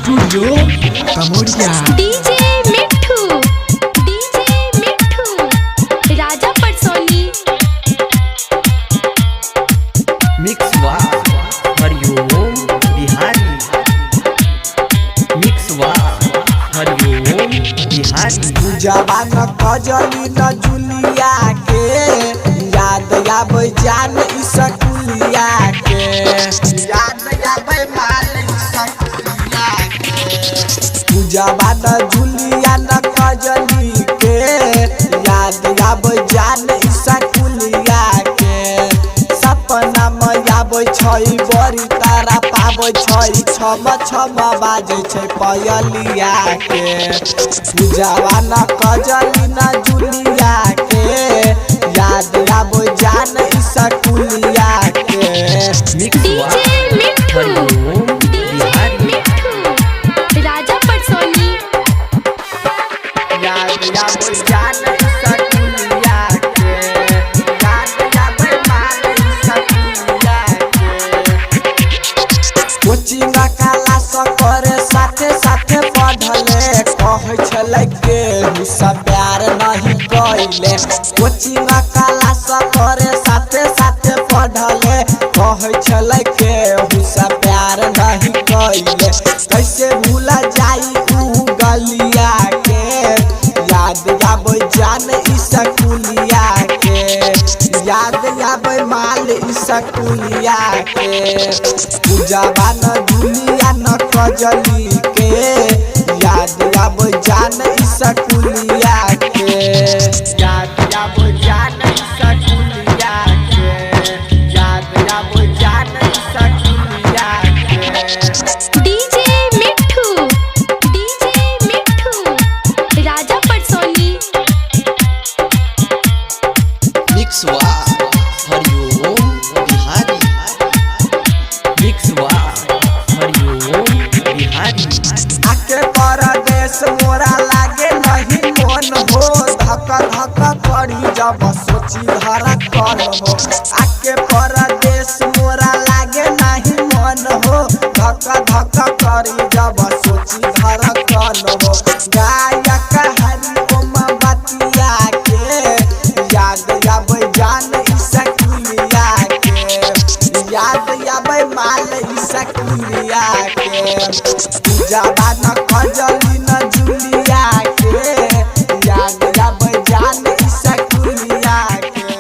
Studio कमोरिया। DJ मिट्ठू राजा परसोनी। Mix वा हरिओम Bihari. Mix वा हरिओम बिहारी। जवान कजली न जुलिया के याद आब जान स्कूलिया के याद आब माल स्कूलिया के। जवान जुलिया न कजली के याद आब जान स्कूलिया के। सपना में आब छै बड़ी तारा पाब छै छम छम बाजे छै पयलिया के। जवान कजली न जुलिया के याद आब जान स्कूलिया के। डीजे मिट्ठू राजा परसोनी। याद आब जान स्कूलिया के याद आब माल स्कूलिया के। कोचिंग क्लास करे साथे साथे पढ़ले कहे छलै के सब प्यार नहीं कइले। कोचिंग क्लास करे साथे साथे पढ़ले कहे छलै के सब प्यार नहीं कइले। कैसे भूला जाई ऊ गलिया के याद आब जान स्कूलिया के याद आब माल स्कूलिया के। जवान दुनिया न कजली के याद आब जान स्कूलिया के याद आब जान स्कूलिया के याद आब जान स्कूलिया के। डीजे मिट्ठू राजा परसोनी। मिक्स वा हरिओम बिहारी। मिक्स वा हरिओम बिहारी। आके परदेश मोरा लागे नहीं मन हो धक धक करी जब सोची धरा कर हो। आके परदेश मोरा लागे नहीं मन हो धक धक करी जब सोची धरा कर हो। गायक हरिओम बतिया के याद आब जान स्कूलिया के याद आब माल स्कूलिया के। जवान कजली न जुलिया के याद आब जान स्कूलिया के।